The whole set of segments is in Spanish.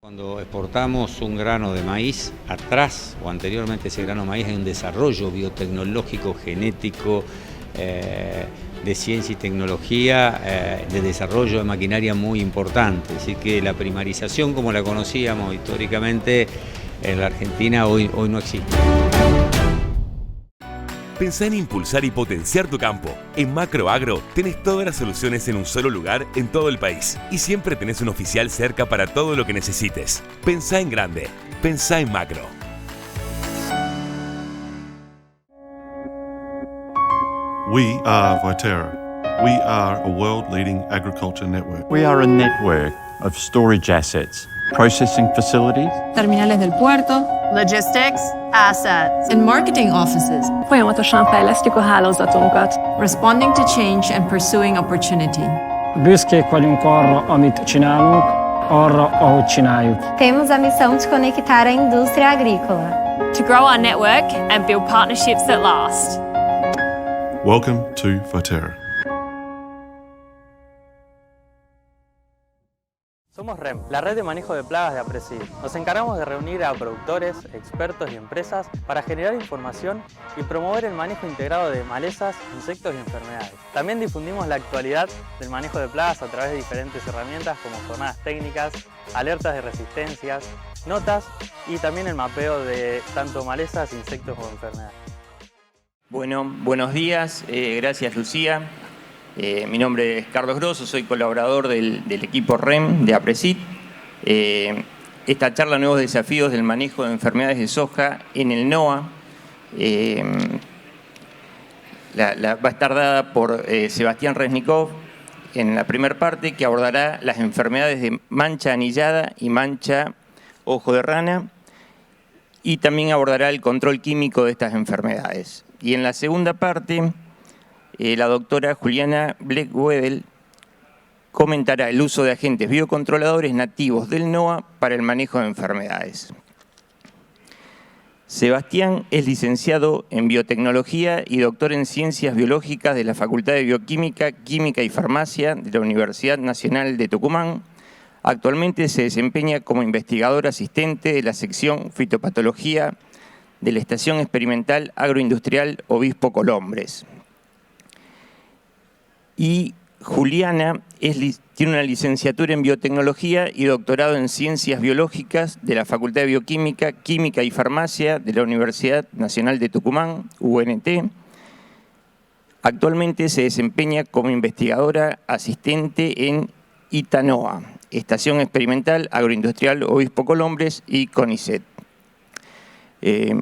Cuando exportamos un grano de maíz, atrás o anteriormente ese grano de maíz hay un desarrollo biotecnológico, genético, de ciencia y tecnología, de desarrollo de maquinaria muy importante. Así que la primarización como la conocíamos históricamente en la Argentina hoy no existe. Pensá en impulsar y potenciar tu campo. En Macroagro tenés todas las soluciones en un solo lugar en todo el país. Y siempre tenés un oficial cerca para todo lo que necesites. Pensá en grande. Pensá en Macro. We are Viterra. We are a world-leading agriculture network. We are a network of storage assets, processing facilities, terminales del puerto, logistics, assets, and marketing offices. Folyamatosan fejlesztjük a hálózatunkat. Responding to change and pursuing opportunity. Büszkék vagyunk arra, amit csinálunk, arra, ahogy csináljuk. Temos a missão de conectar a indústria agrícola. To grow our network and build partnerships that last. Welcome to Viterra. Somos REM, la red de manejo de plagas de APRESID. Nos encargamos de reunir a productores, expertos y empresas para generar información y promover el manejo integrado de malezas, insectos y enfermedades. También difundimos la actualidad del manejo de plagas a través de diferentes herramientas como jornadas técnicas, alertas de resistencias, notas y también el mapeo de tanto malezas, insectos como enfermedades. Bueno, buenos días, gracias Lucía. Mi nombre es Carlos Grosso, soy colaborador del equipo REM de APRESID. Esta charla, Nuevos Desafíos del Manejo de Enfermedades de Soja en el NOA, va a estar dada por Sebastián Resnikov en la primera parte, que abordará las enfermedades de mancha anillada y mancha ojo de rana, y también abordará el control químico de estas enfermedades. Y en la segunda parte, la doctora Juliana Bleck-Wedel comentará el uso de agentes biocontroladores nativos del NOA para el manejo de enfermedades. Sebastián es licenciado en biotecnología y doctor en ciencias biológicas de la Facultad de Bioquímica, Química y Farmacia de la Universidad Nacional de Tucumán. Actualmente se desempeña como investigador asistente de la sección Fitopatología de la Estación Experimental Agroindustrial Obispo Colombres. Y Juliana tiene una licenciatura en biotecnología y doctorado en ciencias biológicas de la Facultad de Bioquímica, Química y Farmacia de la Universidad Nacional de Tucumán, UNT. Actualmente se desempeña como investigadora asistente en ITANOA, Estación Experimental Agroindustrial Obispo Colombres y CONICET.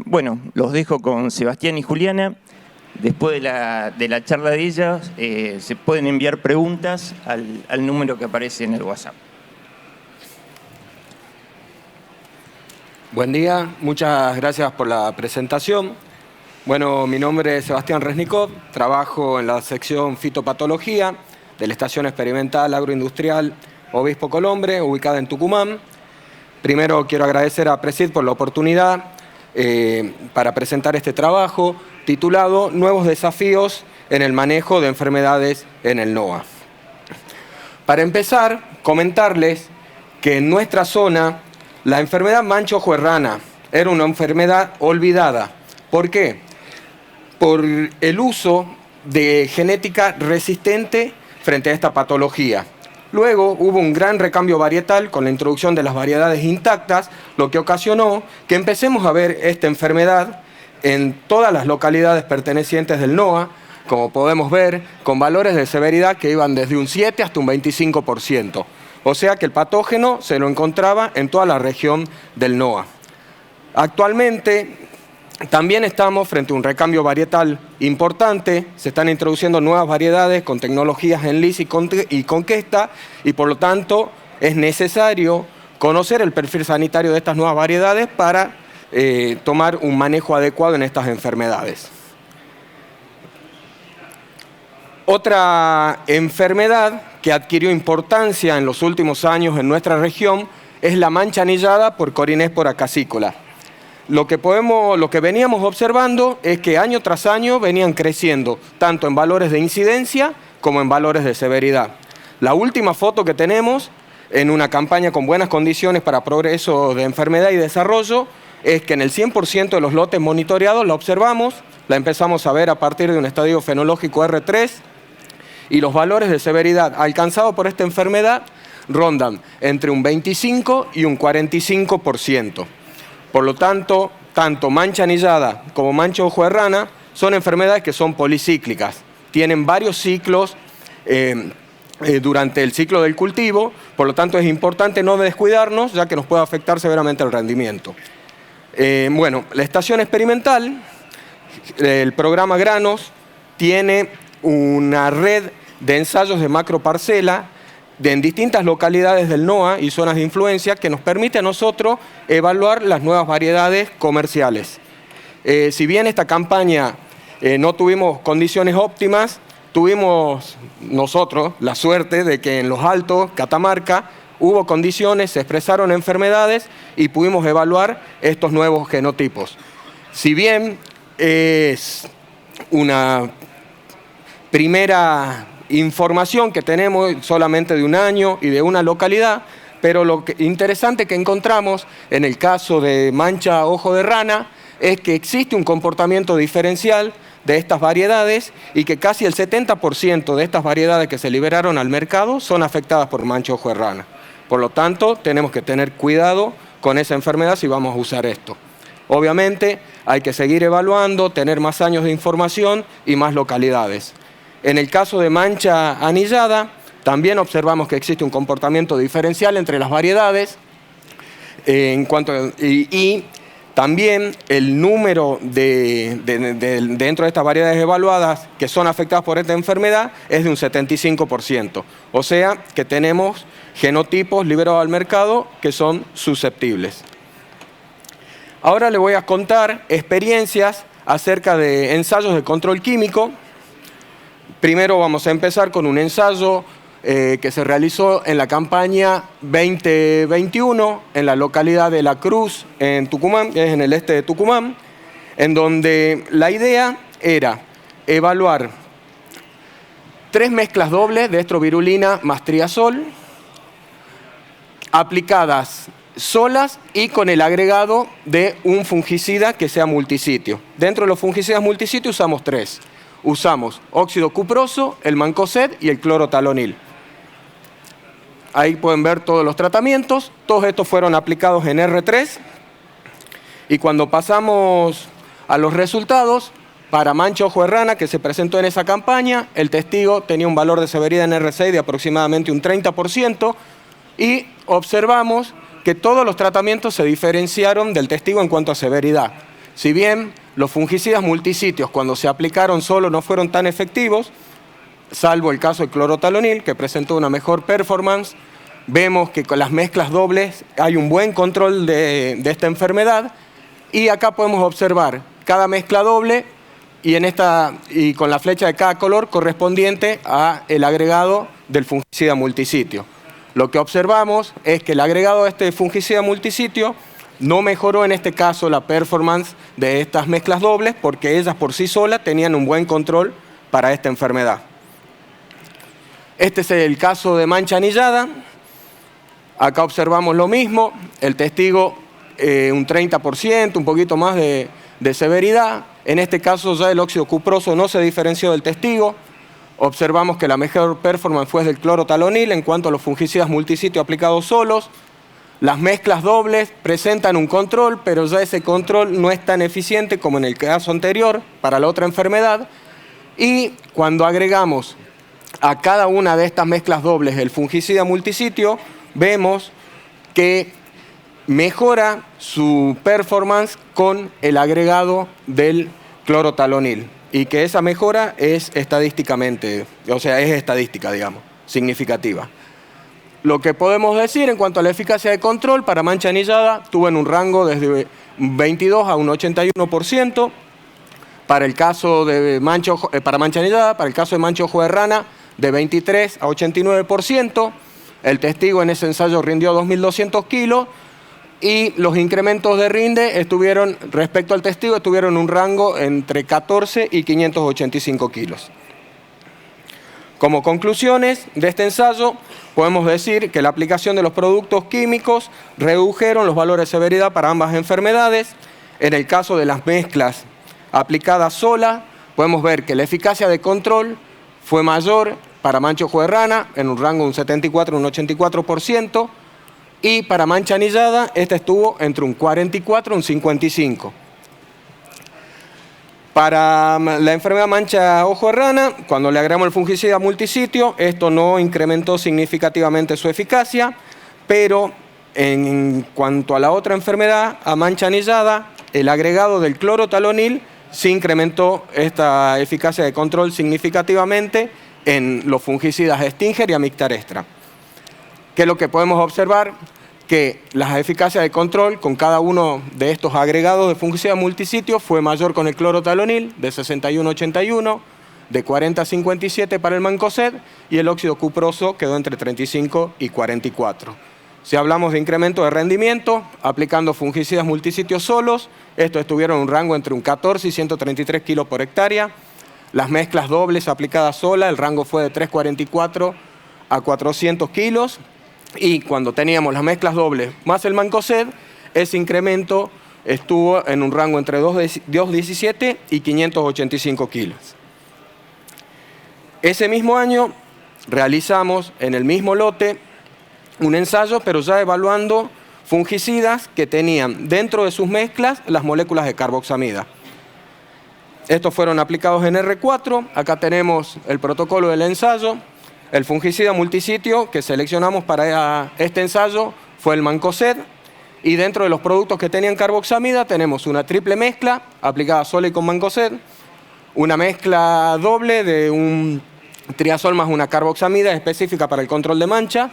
Bueno, los dejo con Sebastián y Juliana. Después de la charla de ellas, se pueden enviar preguntas al número que aparece en el WhatsApp. Buen día, muchas gracias por la presentación. Bueno, mi nombre es Sebastián Resnikov, trabajo en la sección Fitopatología de la Estación Experimental Agroindustrial Obispo Colombres, ubicada en Tucumán. Primero quiero agradecer a APRESID por la oportunidad para presentar este trabajo titulado Nuevos Desafíos en el Manejo de Enfermedades en el NOA. Para empezar, comentarles que en nuestra zona la enfermedad mancha ojo de rana era una enfermedad olvidada. ¿Por qué? Por el uso de genética resistente frente a esta patología. Luego hubo un gran recambio varietal con la introducción de las variedades intactas, lo que ocasionó que empecemos a ver esta enfermedad en todas las localidades pertenecientes del NOA, como podemos ver, con valores de severidad que iban desde un 7 hasta un 25%. O sea que el patógeno se lo encontraba en toda la región del NOA. Actualmente también estamos frente a un recambio varietal importante, se están introduciendo nuevas variedades con tecnologías en lis y conquesta, y por lo tanto es necesario conocer el perfil sanitario de estas nuevas variedades para tomar un manejo adecuado en estas enfermedades. Otra enfermedad que adquirió importancia en los últimos años en nuestra región es la mancha anillada por Corynesporas cassicola. Lo que veníamos observando es que año tras año venían creciendo, tanto en valores de incidencia como en valores de severidad. La última foto que tenemos en una campaña con buenas condiciones para progreso de enfermedad y desarrollo es que en el 100% de los lotes monitoreados la observamos, la empezamos a ver a partir de un estadio fenológico R3 y los valores de severidad alcanzados por esta enfermedad rondan entre un 25 y un 45%. Por lo tanto, tanto mancha anillada como mancha ojo de rana son enfermedades que son policíclicas, tienen varios ciclos durante el ciclo del cultivo, por lo tanto es importante no descuidarnos ya que nos puede afectar severamente el rendimiento. Bueno, la estación experimental, el programa Granos, tiene una red de ensayos de macroparcela en distintas localidades del NOA y zonas de influencia que nos permite a nosotros evaluar las nuevas variedades comerciales. Si bien esta campaña no tuvimos condiciones óptimas, tuvimos nosotros la suerte de que en los Altos, Catamarca, hubo condiciones, se expresaron enfermedades y pudimos evaluar estos nuevos genotipos. Si bien es una primera información que tenemos solamente de un año y de una localidad, pero lo interesante que encontramos en el caso de mancha ojo de rana es que existe un comportamiento diferencial de estas variedades y que casi el 70% de estas variedades que se liberaron al mercado son afectadas por mancha ojo de rana. Por lo tanto, tenemos que tener cuidado con esa enfermedad si vamos a usar esto. Obviamente, hay que seguir evaluando, tener más años de información y más localidades. En el caso de mancha anillada, también observamos que existe un comportamiento diferencial entre las variedades y también el número dentro de estas variedades evaluadas que son afectadas por esta enfermedad es de un 75%. O sea que tenemos genotipos liberados al mercado que son susceptibles. Ahora les voy a contar experiencias acerca de ensayos de control químico. Primero vamos a empezar con un ensayo que se realizó en la campaña 2021 en la localidad de La Cruz, en Tucumán, que es en el este de Tucumán, en donde la idea era evaluar 3 mezclas dobles de estrovirulina más triazol, aplicadas solas y con el agregado de un fungicida que sea multisitio. Dentro de los fungicidas multisitio usamos 3. Usamos óxido cuproso, el mancozeb y el clorotalonil. Ahí pueden ver todos los tratamientos. Todos estos fueron aplicados en R3. Y cuando pasamos a los resultados, para mancha ojo de rana que se presentó en esa campaña, el testigo tenía un valor de severidad en R6 de aproximadamente un 30% y observamos que todos los tratamientos se diferenciaron del testigo en cuanto a severidad. Si bien los fungicidas multisitios cuando se aplicaron solo no fueron tan efectivos, salvo el caso de clorotalonil que presentó una mejor performance, vemos que con las mezclas dobles hay un buen control de esta enfermedad y acá podemos observar cada mezcla doble y con la flecha de cada color correspondiente al agregado del fungicida multisitio. Lo que observamos es que el agregado de este fungicida multisitio no mejoró en este caso la performance de estas mezclas dobles porque ellas por sí solas tenían un buen control para esta enfermedad. Este es el caso de mancha anillada. Acá observamos lo mismo, el testigo un 30%, un poquito más de severidad. En este caso ya el óxido cuproso no se diferenció del testigo. Observamos que la mejor performance fue del clorotalonil en cuanto a los fungicidas multisitio aplicados solos. Las mezclas dobles presentan un control, pero ya ese control no es tan eficiente como en el caso anterior para la otra enfermedad. Y cuando agregamos a cada una de estas mezclas dobles el fungicida multisitio, vemos que mejora su performance con el agregado del clorotalonil y que esa mejora es estadísticamente, o sea, es estadística, digamos, significativa. Lo que podemos decir en cuanto a la eficacia de control para mancha anillada, tuvo en un rango desde 22 a un 81%. Para el caso de para mancha anillada, para el caso de mancha ojo de rana, de 23 a 89%. El testigo en ese ensayo rindió 2.200 kilos y los incrementos de rinde estuvieron, respecto al testigo, estuvieron en un rango entre 14 y 585 kilos. Como conclusiones de este ensayo, podemos decir que la aplicación de los productos químicos redujeron los valores de severidad para ambas enfermedades. En el caso de las mezclas aplicadas solas, podemos ver que la eficacia de control fue mayor para mancha ojo de rana, en un rango de un 74 y un 84%, y para mancha anillada, esta estuvo entre un 44 y un 55%. Para la enfermedad mancha ojo de rana, cuando le agregamos el fungicida multisitio, esto no incrementó significativamente su eficacia, pero en cuanto a la otra enfermedad, a mancha anillada, el agregado del clorotalonil sí incrementó esta eficacia de control significativamente en los fungicidas Stinger y Amictar Extra. ¿Qué es lo que podemos observar? Que la eficacia de control con cada uno de estos agregados de fungicida multisitio fue mayor con el clorotalonil, de 61 a 81, de 40 a 57 para el mancozeb, y el óxido cuproso quedó entre 35 y 44. Si hablamos de incremento de rendimiento, aplicando fungicidas multisitios solos, estos estuvieron en un rango entre un 14 y 133 kilos por hectárea. Las mezclas dobles aplicadas sola, el rango fue de 344 a 400 kilos. Y cuando teníamos las mezclas dobles más el mancozeb, ese incremento estuvo en un rango entre 217 y 585 kilos. Ese mismo año realizamos en el mismo lote un ensayo, pero ya evaluando fungicidas que tenían dentro de sus mezclas las moléculas de carboxamida. Estos fueron aplicados en R4. Acá tenemos el protocolo del ensayo. El fungicida multisitio que seleccionamos para este ensayo fue el mancozeb, y dentro de los productos que tenían carboxamida tenemos una triple mezcla aplicada sola y con mancozeb, una mezcla doble de un triazol más una carboxamida específica para el control de mancha,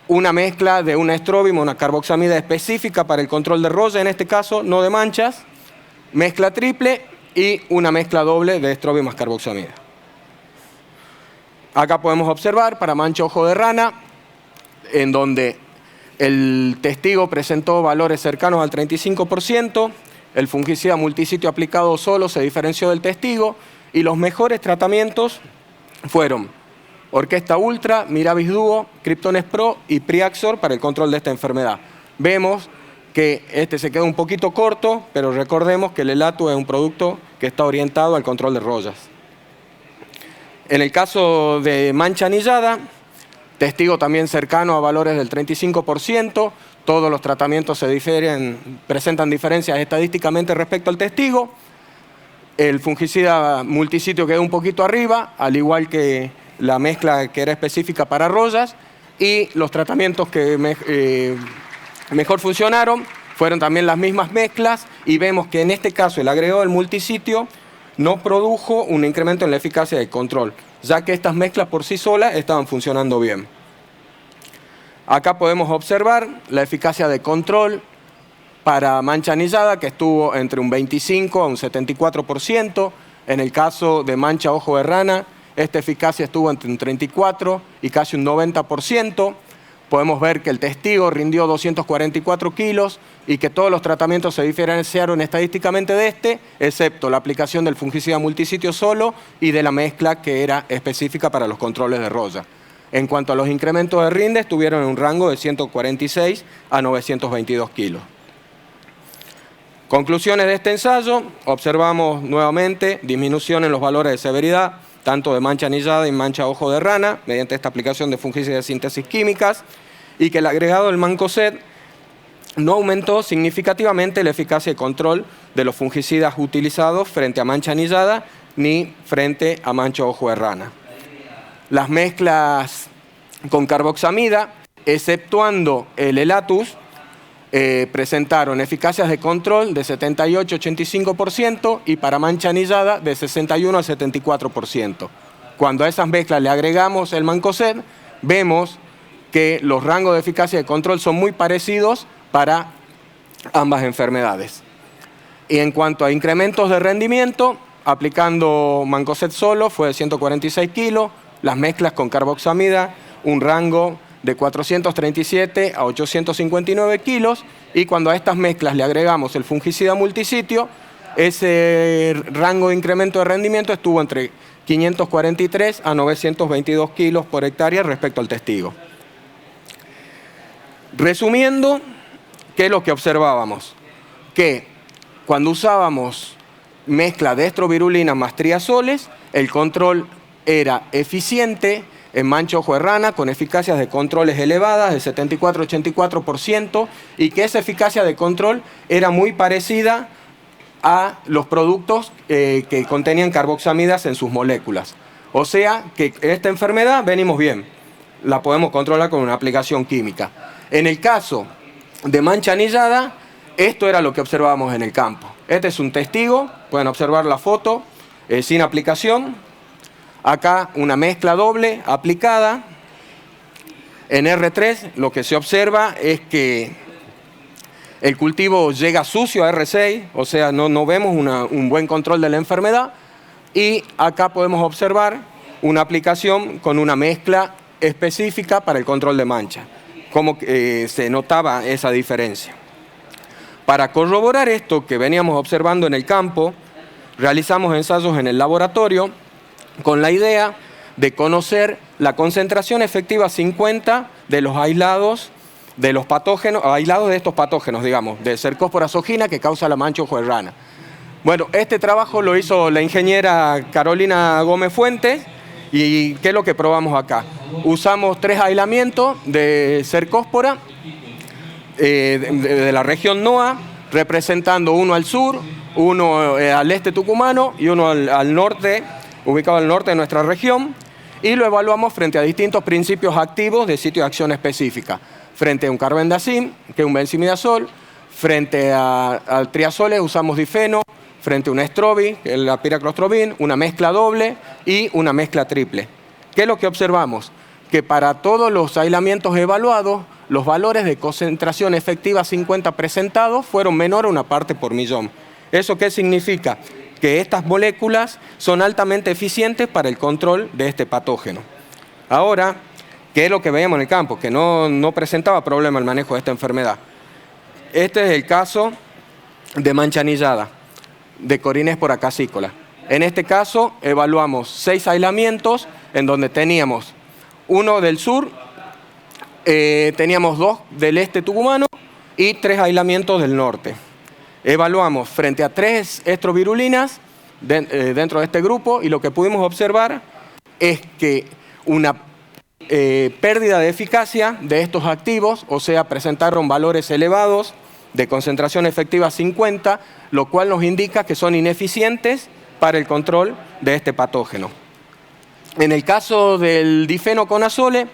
una mezcla de una estróbimo, una carboxamida específica para el control de roya, en este caso no de manchas, mezcla triple y una mezcla doble de estróbimo más carboxamida. Acá podemos observar para mancha ojo de rana, en donde el testigo presentó valores cercanos al 35%, el fungicida multisitio aplicado solo se diferenció del testigo, y los mejores tratamientos fueron Orquesta Ultra, Miravis Duo, Kryptones Pro y Priaxor para el control de esta enfermedad. Vemos que este se queda un poquito corto, pero recordemos que el Elatu es un producto que está orientado al control de rollas. En el caso de mancha anillada, testigo también cercano a valores del 35%, todos los tratamientos presentan diferencias estadísticamente respecto al testigo. El fungicida multisitio quedó un poquito arriba, al igual que la mezcla que era específica para rollas, y los tratamientos que mejor funcionaron fueron también las mismas mezclas, y vemos que en este caso el agregado del multisitio no produjo un incremento en la eficacia de control, ya que estas mezclas por sí solas estaban funcionando bien. Acá podemos observar la eficacia de control para mancha anillada, que estuvo entre un 25 a un 74%. En el caso de mancha ojo de rana, esta eficacia estuvo entre un 34 y casi un 90%. Podemos ver que el testigo rindió 244 kilos y que todos los tratamientos se diferenciaron estadísticamente de este, excepto la aplicación del fungicida multisitio solo y de la mezcla que era específica para los controles de roya. En cuanto a los incrementos de rinde, estuvieron en un rango de 146 a 922 kilos. Conclusiones de este ensayo: observamos nuevamente disminución en los valores de severidad, tanto de mancha anillada y mancha ojo de rana, mediante esta aplicación de fungicidas de síntesis químicas, y que el agregado del mancozeb no aumentó significativamente la eficacia de control de los fungicidas utilizados frente a mancha anillada ni frente a mancha ojo de rana. Las mezclas con carboxamida, exceptuando el Elatus, presentaron eficacias de control de 78-85% y para mancha anillada de 61 a 74%. Cuando a esas mezclas le agregamos el mancozeb, vemos que los rangos de eficacia de control son muy parecidos para ambas enfermedades. Y en cuanto a incrementos de rendimiento, aplicando mancozeb solo fue de 146 kilos, las mezclas con carboxamida un rango de 437 a 859 kilos, y cuando a estas mezclas le agregamos el fungicida multisitio, ese rango de incremento de rendimiento estuvo entre 543 a 922 kilos por hectárea respecto al testigo. Resumiendo, ¿qué es lo que observábamos? Que cuando usábamos mezcla de estrovirulina más triazoles, el control era eficiente en mancha ojo de rana con eficacias de controles elevadas del 74-84% y que esa eficacia de control era muy parecida a los productos que contenían carboxamidas en sus moléculas. O sea que esta enfermedad venimos bien, la podemos controlar con una aplicación química. En el caso de mancha anillada, esto era lo que observábamos en el campo. Este es un testigo, pueden observar la foto sin aplicación. Acá una mezcla doble aplicada. En R3 lo que se observa es que el cultivo llega sucio a R6, o sea, no vemos un buen control de la enfermedad. Y acá podemos observar una aplicación con una mezcla específica para el control de mancha. Cómo se notaba esa diferencia. Para corroborar esto que veníamos observando en el campo, realizamos ensayos en el laboratorio con la idea de conocer la concentración efectiva 50 de los aislados de los patógenos, aislados de estos patógenos, digamos, de Cercospora azogina que causa la mancha ojo de rana. Bueno, este trabajo lo hizo la ingeniera Carolina Gómez Fuentes. ¿Y qué es lo que probamos acá? Usamos 3 aislamientos de Cercospora de la región NOA, representando uno al sur, uno al este tucumano y uno al norte, ubicado al norte de nuestra región, y lo evaluamos frente a distintos principios activos de sitio de acción específica. Frente a un carbendazim, que es un benzimidazol, frente a triazoles usamos difeno, frente a un estrobi, que es la piraclostrobin, una mezcla doble y una mezcla triple. ¿Qué es lo que observamos? Que para todos los aislamientos evaluados, los valores de concentración efectiva 50 presentados fueron menor a una parte por millón. ¿Eso qué significa? Que estas moléculas son altamente eficientes para el control de este patógeno. Ahora, ¿qué es lo que veíamos en el campo? Que no presentaba problema el manejo de esta enfermedad. Este es el caso de mancha anillada, de Corynesporas cassícola. En este caso evaluamos 6 aislamientos en donde teníamos uno del sur, teníamos 2 del este tucumano y 3 aislamientos del norte. Evaluamos frente a 3 estrovirulinas dentro de este grupo y lo que pudimos observar es que una pérdida de eficacia de estos activos, o sea, presentaron valores elevados de concentración efectiva 50, lo cual nos indica que son ineficientes para el control de este patógeno. En el caso del difenoconazole,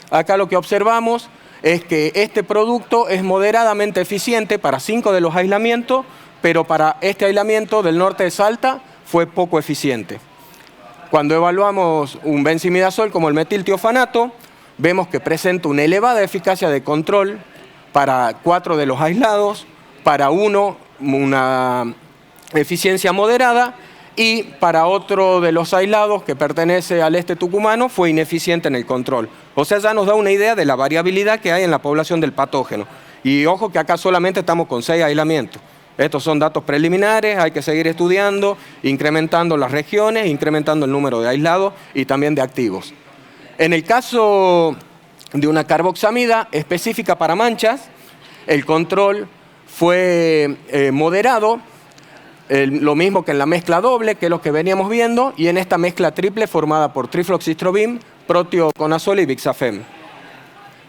acá lo que observamos es que este producto es moderadamente eficiente para 5 de los aislamientos, pero para este aislamiento del norte de Salta fue poco eficiente. Cuando evaluamos un benzimidazol como el metiltiofanato, vemos que presenta una elevada eficacia de control para 4 de los aislados, para 1 una eficiencia moderada y para otro de los aislados que pertenece al este tucumano fue ineficiente en el control. O sea, ya nos da una idea de la variabilidad que hay en la población del patógeno. Y ojo que acá solamente estamos con 6 aislamientos. Estos son datos preliminares, hay que seguir estudiando, incrementando las regiones, incrementando el número de aislados y también de activos. En el caso de una carboxamida específica para manchas, el control fue moderado, lo mismo que en la mezcla doble, que es lo que veníamos viendo, y en esta mezcla triple formada por trifloxystrobin, protioconazole y bixafem.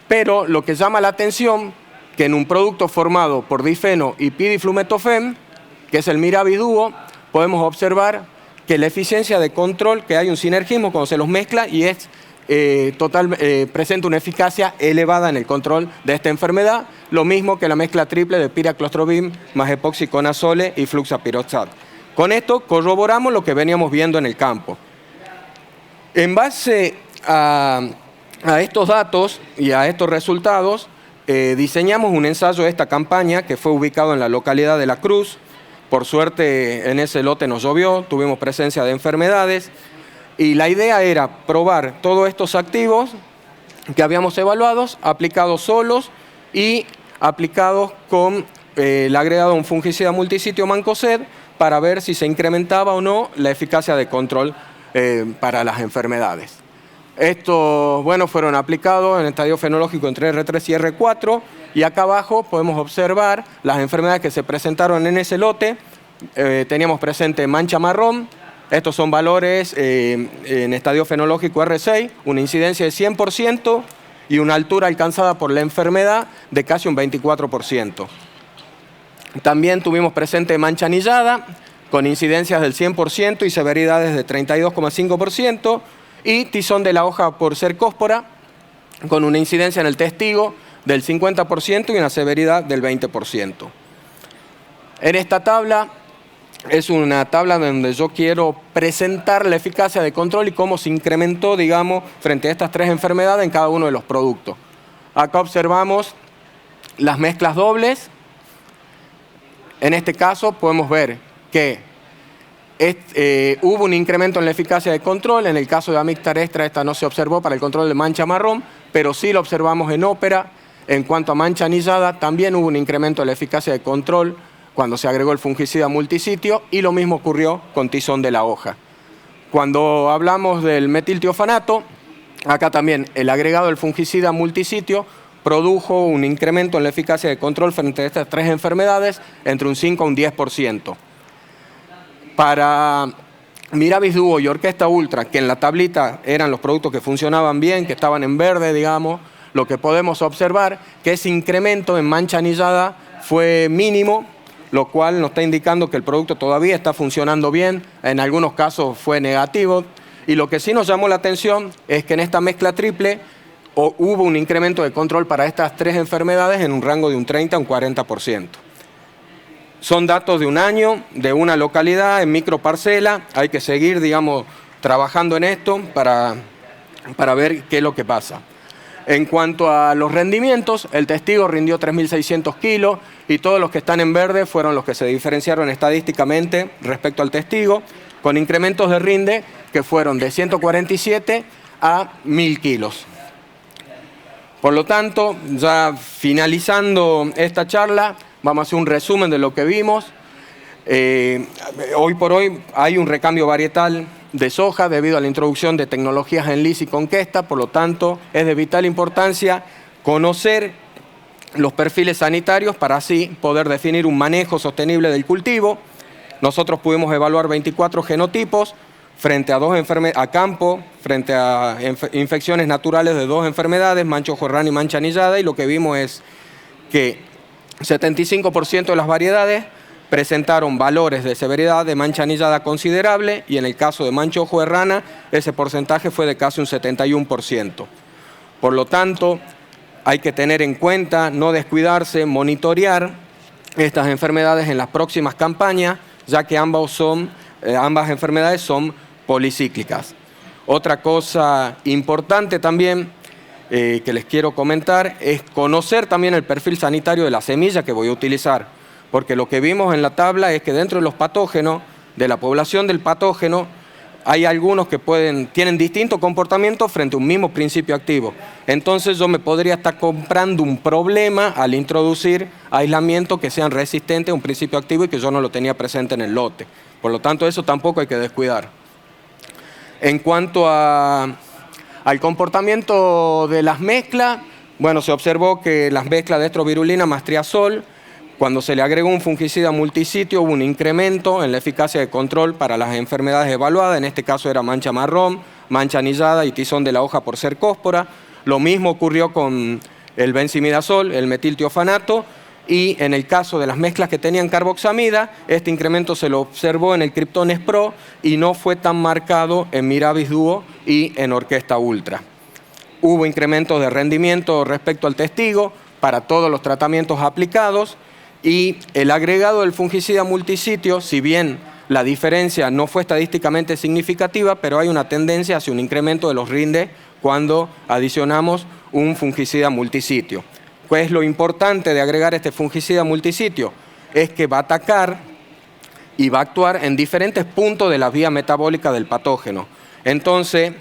Pero lo que llama la atención, que en un producto formado por difeno y pidiflumetofem, que es el Miraviduo, podemos observar que la eficiencia de control, que hay un sinergismo cuando se los mezcla y es presenta una eficacia elevada en el control de esta enfermedad, lo mismo que la mezcla triple de piraclostrobin más epoxiconazole y fluxapiroxat. Con esto corroboramos lo que veníamos viendo en el campo. En base a estos datos y a estos resultados, diseñamos un ensayo de esta campaña que fue ubicado en la localidad de La Cruz. Por suerte en ese lote nos llovió, tuvimos presencia de enfermedades y la idea era probar todos estos activos que habíamos evaluado, aplicados solos y aplicados con el agregado de un fungicida multisitio Mancozeb para ver si se incrementaba o no la eficacia de control para las enfermedades. Estos, bueno, fueron aplicados en estadio fenológico entre R3 y R4, y acá abajo podemos observar las enfermedades que se presentaron en ese lote. Teníamos presente mancha marrón. Estos son valores en estadio fenológico R6, una incidencia de 100% y una altura alcanzada por la enfermedad de casi un 24%. También tuvimos presente mancha anillada, con incidencias del 100% y severidades de 32,5%, y tizón de la hoja por cercóspora, con una incidencia en el testigo del 50% y una severidad del 20%. En esta tabla es una tabla donde yo quiero presentar la eficacia de control y cómo se incrementó, digamos, frente a estas tres enfermedades en cada uno de los productos. Acá observamos las mezclas dobles. En este caso podemos ver que hubo un incremento en la eficacia de control. En el caso de Amictar Extra, esta no se observó para el control de mancha marrón, pero sí lo observamos en ópera. En cuanto a mancha anillada, también hubo un incremento en la eficacia de control cuando se agregó el fungicida multisitio, y lo mismo ocurrió con tizón de la hoja. Cuando hablamos del metiltiofanato, acá también el agregado del fungicida multisitio produjo un incremento en la eficacia de control frente a estas tres enfermedades entre un 5 a un 10%. Para Miravis Duo y Orquesta Ultra, que en la tablita eran los productos que funcionaban bien, que estaban en verde, digamos, lo que podemos observar que ese incremento en mancha anillada fue mínimo, lo cual nos está indicando que el producto todavía está funcionando bien. En algunos casos fue negativo, y lo que sí nos llamó la atención es que en esta mezcla triple hubo un incremento de control para estas tres enfermedades en un rango de un 30 a un 40%. Son datos de un año, de una localidad, en microparcela. Hay que seguir, digamos, trabajando en esto para ver qué es lo que pasa. En cuanto a los rendimientos, el testigo rindió 3.600 kilos y todos los que están en verde fueron los que se diferenciaron estadísticamente respecto al testigo, con incrementos de rinde que fueron de 147 a 1.000 kilos. Por lo tanto, ya finalizando esta charla, vamos a hacer un resumen de lo que vimos. Hoy por hoy hay un recambio varietal de soja debido a la introducción de tecnologías en lis y conquesta. Por lo tanto, es de vital importancia conocer los perfiles sanitarios para así poder definir un manejo sostenible del cultivo. Nosotros pudimos evaluar 24 genotipos frente a a campo, frente a infecciones naturales de dos enfermedades, mancha ojo de rana y mancha anillada, y lo que vimos es que 75% de las variedades presentaron valores de severidad de mancha anillada considerable, y en el caso de mancha ojo de rana ese porcentaje fue de casi un 71%. Por lo tanto, hay que tener en cuenta, no descuidarse, monitorear estas enfermedades en las próximas campañas, ya que ambas enfermedades son policíclicas. Otra cosa importante también que les quiero comentar es conocer también el perfil sanitario de la semilla que voy a utilizar, porque lo que vimos en la tabla es que dentro de los patógenos, de la población del patógeno, hay algunos que tienen distinto comportamiento frente a un mismo principio activo. Entonces yo me podría estar comprando un problema al introducir aislamientos que sean resistentes a un principio activo y que yo no lo tenía presente en el lote. Por lo tanto, eso tampoco hay que descuidar. En cuanto al comportamiento de las mezclas, bueno, se observó que las mezclas de estrovirulina más triazol, cuando se le agregó un fungicida multisitio, hubo un incremento en la eficacia de control para las enfermedades evaluadas. En este caso era mancha marrón, mancha anillada y tizón de la hoja por cercóspora. Lo mismo ocurrió con el benzimidazol, el metiltiofanato, y en el caso de las mezclas que tenían carboxamida, este incremento se lo observó en el Kryptones Pro y no fue tan marcado en Miravis Duo y en Orquesta Ultra. Hubo incrementos de rendimiento respecto al testigo para todos los tratamientos aplicados, y el agregado del fungicida multisitio, si bien la diferencia no fue estadísticamente significativa, pero hay una tendencia hacia un incremento de los rindes cuando adicionamos un fungicida multisitio. ¿Cuál es lo importante de agregar este fungicida multisitio? Es que va a atacar y va a actuar en diferentes puntos de la vía metabólica del patógeno. Entonces,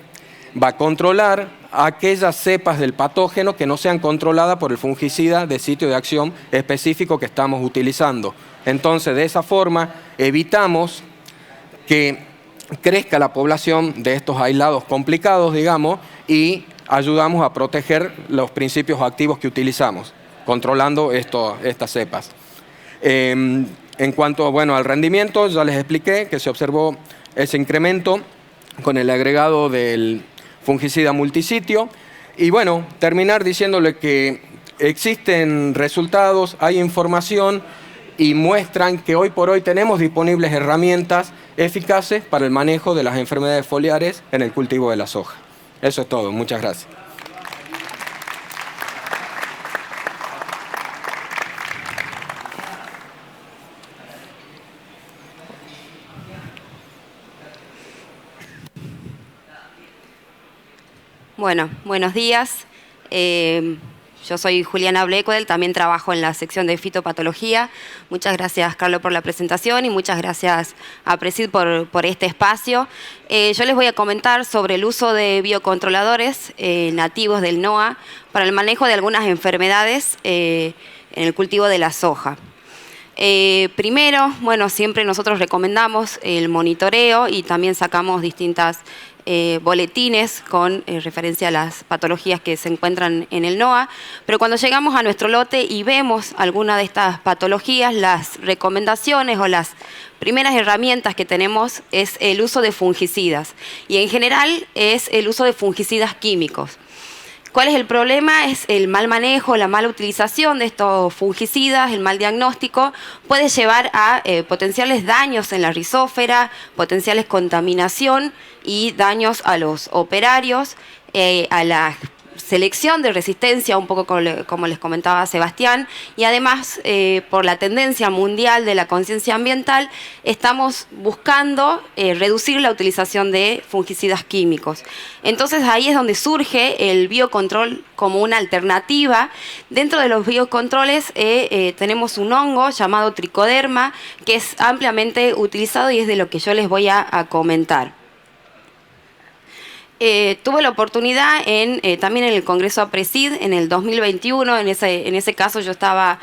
va a controlar aquellas cepas del patógeno que no sean controladas por el fungicida de sitio de acción específico que estamos utilizando. Entonces, de esa forma, evitamos que crezca la población de estos aislados complicados, digamos, y ayudamos a proteger los principios activos que utilizamos, controlando estas cepas. En cuanto al rendimiento, ya les expliqué que se observó ese incremento con el agregado del fungicida multisitio. Y bueno, terminar diciéndole que existen resultados, hay información y muestran que hoy por hoy tenemos disponibles herramientas eficaces para el manejo de las enfermedades foliares en el cultivo de la soja. Eso es todo. Muchas gracias. Bueno, buenos días. Yo soy Juliana Blequedel, también trabajo en la sección de fitopatología. Muchas gracias, Carlos, por la presentación y muchas gracias a Presid por este espacio. Yo les voy a comentar sobre el uso de biocontroladores nativos del NOA para el manejo de algunas enfermedades en el cultivo de la soja. Primero, siempre nosotros recomendamos el monitoreo y también sacamos distintas boletines con referencia a las patologías que se encuentran en el NOA, pero cuando llegamos a nuestro lote y vemos alguna de estas patologías, las recomendaciones o las primeras herramientas que tenemos es el uso de fungicidas y en general es el uso de fungicidas químicos. ¿Cuál es el problema? Es el mal manejo, la mala utilización de estos fungicidas, el mal diagnóstico, puede llevar a potenciales daños en la rizósfera, potenciales contaminación y daños a los operarios, a la selección de resistencia, un poco como les comentaba Sebastián, y además por la tendencia mundial de la conciencia ambiental, estamos buscando reducir la utilización de fungicidas químicos. Entonces ahí es donde surge el biocontrol como una alternativa. Dentro de los biocontroles tenemos un hongo llamado tricoderma, que es ampliamente utilizado y es de lo que yo les voy a comentar. Tuve la oportunidad también en el Congreso APRESID en el 2021, en ese caso yo estaba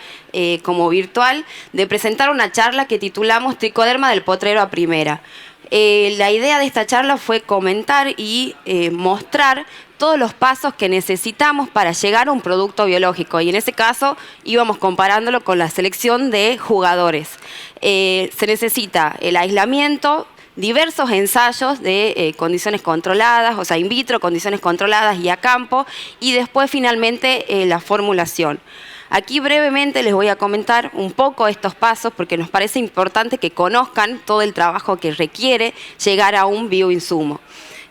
como virtual, de presentar una charla que titulamos Tricoderma del potrero a primera. La idea de esta charla fue comentar y mostrar todos los pasos que necesitamos para llegar a un producto biológico y en ese caso íbamos comparándolo con la selección de jugadores. Se necesita el aislamiento, diversos ensayos de condiciones controladas, o sea, in vitro, condiciones controladas y a campo, y después finalmente la formulación. Aquí brevemente les voy a comentar un poco estos pasos porque nos parece importante que conozcan todo el trabajo que requiere llegar a un bioinsumo.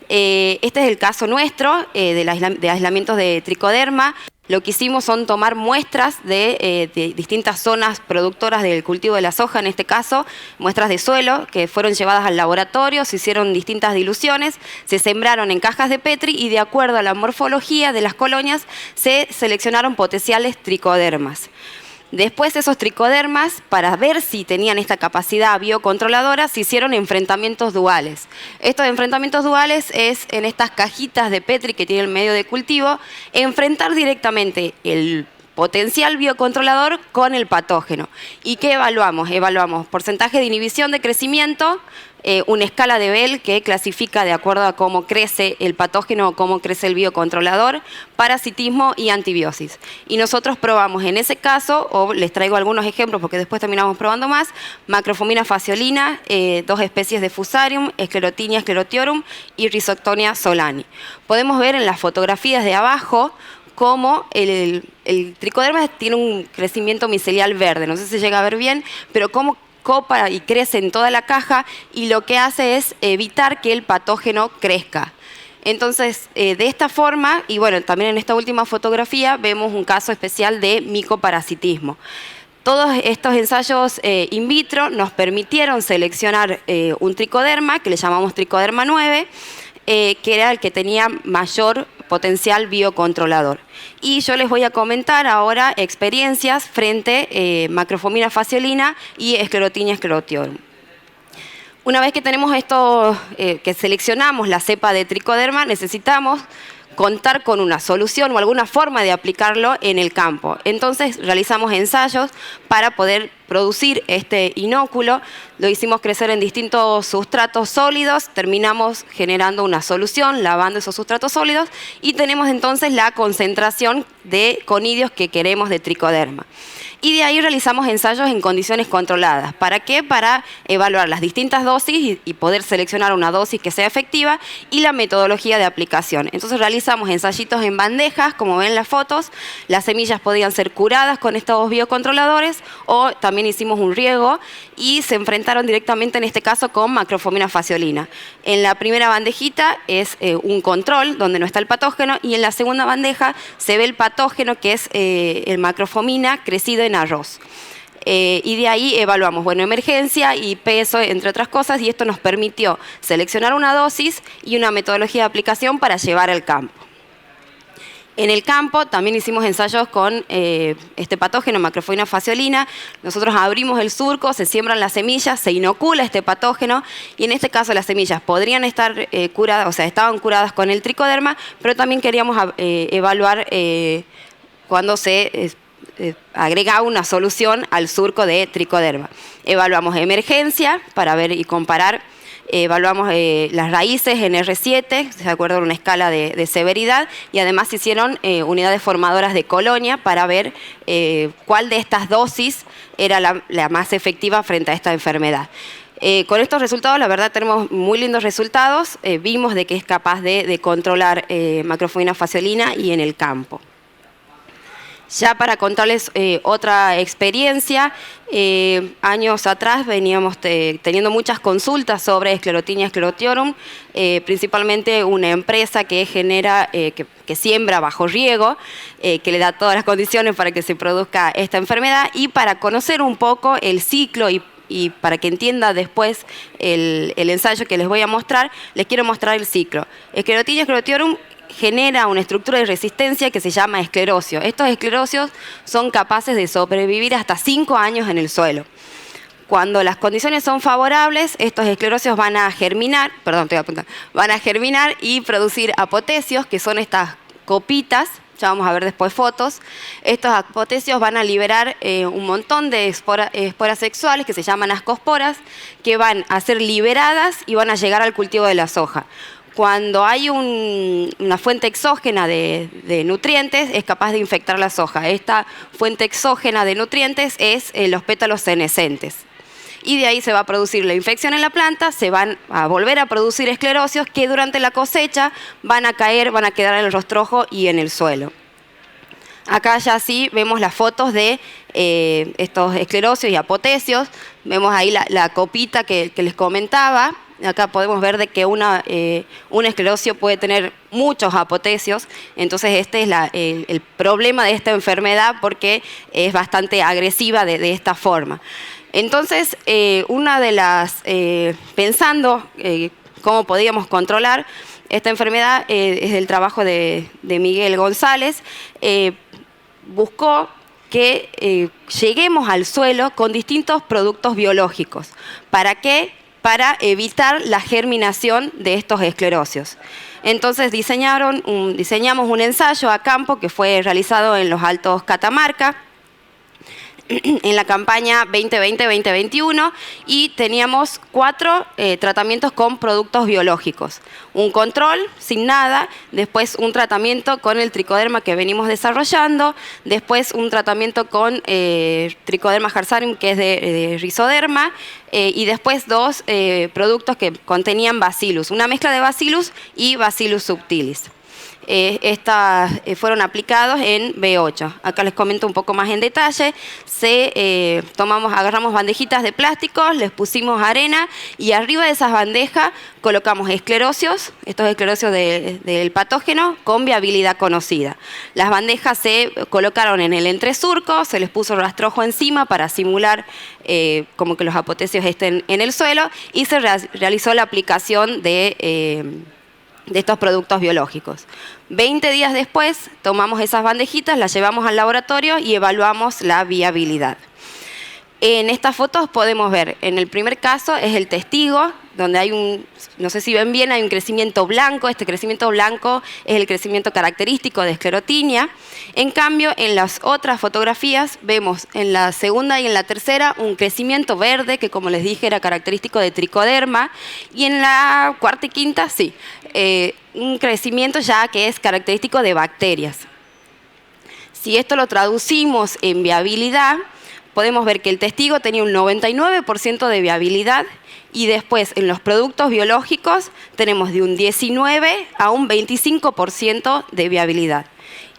Este es el caso nuestro de aislamientos de tricoderma. Lo que hicimos son tomar muestras de distintas zonas productoras del cultivo de la soja, en este caso, muestras de suelo que fueron llevadas al laboratorio, se hicieron distintas diluciones, se sembraron en cajas de Petri y de acuerdo a la morfología de las colonias se seleccionaron potenciales tricodermas. Después esos tricodermas, para ver si tenían esta capacidad biocontroladora, se hicieron enfrentamientos duales. Estos enfrentamientos duales es en estas cajitas de Petri que tiene el medio de cultivo, enfrentar directamente el potencial biocontrolador con el patógeno. ¿Y qué evaluamos? Evaluamos porcentaje de inhibición de crecimiento, una escala de Bell que clasifica de acuerdo a cómo crece el patógeno o cómo crece el biocontrolador, parasitismo y antibiosis. Y nosotros probamos en ese caso, o les traigo algunos ejemplos porque después terminamos probando más, Macrofomina faciolina, 2 especies de Fusarium, Sclerotinia sclerotiorum y Rhizoctonia solani. Podemos ver en las fotografías de abajo cómo el tricoderma tiene un crecimiento micelial verde, no sé si se llega a ver bien, pero cómo copa y crece en toda la caja y lo que hace es evitar que el patógeno crezca. Entonces, de esta forma, y bueno, también en esta última fotografía vemos un caso especial de micoparasitismo. Todos estos ensayos in vitro nos permitieron seleccionar un tricoderma, que le llamamos tricoderma 9, que era el que tenía mayor potencial biocontrolador. Y yo les voy a comentar ahora experiencias frente a Macrofomina faciolina y Sclerotinia sclerotiorum. Una vez que tenemos esto, que seleccionamos la cepa de tricoderma, necesitamos contar con una solución o alguna forma de aplicarlo en el campo. Entonces realizamos ensayos para poder producir este inóculo, lo hicimos crecer en distintos sustratos sólidos, terminamos generando una solución, lavando esos sustratos sólidos y tenemos entonces la concentración de conidios que queremos de tricoderma. Y de ahí realizamos ensayos en condiciones controladas. ¿Para qué? Para evaluar las distintas dosis y poder seleccionar una dosis que sea efectiva y la metodología de aplicación. Entonces realizamos ensayitos en bandejas, como ven en las fotos. Las semillas podían ser curadas con estos biocontroladores o también hicimos un riego y se enfrentaron directamente en este caso con macrofomina faciolina. En la primera bandejita es un control donde no está el patógeno y en la segunda bandeja se ve el patógeno que es el macrofomina crecido en arroz. Y de ahí evaluamos, bueno, emergencia y peso, entre otras cosas, y esto nos permitió seleccionar una dosis y una metodología de aplicación para llevar al campo. En el campo también hicimos ensayos con este patógeno, macrofomina faciolina. Nosotros abrimos el surco, se siembran las semillas, se inocula este patógeno y en este caso las semillas podrían estar curadas, o sea, estaban curadas con el tricoderma, pero también queríamos evaluar cuando se agrega una solución al surco de tricoderma. Evaluamos emergencia para ver y comparar, evaluamos las raíces en R7, de acuerdo a una escala de severidad, y además se hicieron unidades formadoras de colonia para ver cuál de estas dosis era la más efectiva frente a esta enfermedad. Con estos resultados, la verdad, tenemos muy lindos resultados. Vimos de que es capaz de controlar macrofomina faciolina y en el campo. Ya para contarles otra experiencia, años atrás veníamos teniendo muchas consultas sobre Sclerotinia sclerotiorum, principalmente una empresa que genera, que siembra bajo riego, que le da todas las condiciones para que se produzca esta enfermedad, y para conocer un poco el ciclo y para que entienda después el ensayo que les voy a mostrar, les quiero mostrar el ciclo. Sclerotinia sclerotiorum genera una estructura de resistencia que se llama esclerocio. Estos esclerocios son capaces de sobrevivir hasta 5 años en el suelo. Cuando las condiciones son favorables, estos esclerocios van a germinar, van a germinar y producir apotecios, que son estas copitas. Ya vamos a ver después fotos. Estos apotecios van a liberar un montón de esporas sexuales que se llaman ascosporas, que van a ser liberadas y van a llegar al cultivo de la soja. Cuando hay una fuente exógena de nutrientes, es capaz de infectar la soja. Esta fuente exógena de nutrientes es los pétalos senescentes. Y de ahí se va a producir la infección en la planta, se van a volver a producir esclerocios que durante la cosecha van a caer, van a quedar en el rastrojo y en el suelo. Acá ya sí vemos las fotos de estos esclerocios y apotecios. Vemos ahí la copita que les comentaba. Acá podemos ver de que un esclerocio puede tener muchos apotecios, entonces este es el problema de esta enfermedad porque es bastante agresiva de esta forma. Entonces, una de las, pensando cómo podíamos controlar esta enfermedad, es el trabajo de Miguel González, buscó que lleguemos al suelo con distintos productos biológicos. ¿Para qué? Para evitar la germinación de estos esclerocios. Entonces diseñamos un ensayo a campo que fue realizado en los Altos Catamarca, en la campaña 2020-2021, y teníamos 4 tratamientos con productos biológicos. Un control sin nada, después un tratamiento con el tricoderma que venimos desarrollando, después un tratamiento con tricoderma harsarium, que es de rizoderma, y después 2 productos que contenían bacillus, una mezcla de bacillus y bacillus subtilis. Estas fueron aplicados en B8. Acá les comento un poco más en detalle. Agarramos bandejitas de plástico, les pusimos arena y arriba de esas bandejas colocamos esclerocios, estos esclerocios del patógeno con viabilidad conocida. Las bandejas se colocaron en el entresurco, se les puso rastrojo encima para simular como que los apotecios estén en el suelo y se realizó la aplicación de estos productos biológicos. 20 días después tomamos esas bandejitas, las llevamos al laboratorio y evaluamos la viabilidad. En estas fotos podemos ver, en el primer caso es el testigo, donde hay no sé si ven bien, hay un crecimiento blanco. Este crecimiento blanco es el crecimiento característico de esclerotinia. En cambio, en las otras fotografías vemos en la segunda y en la tercera un crecimiento verde, que como les dije era característico de tricoderma, y en la cuarta y quinta, sí, un crecimiento ya que es característico de bacterias. Si esto lo traducimos en viabilidad, podemos ver que el testigo tenía un 99% de viabilidad y después en los productos biológicos tenemos de un 19 a un 25% de viabilidad.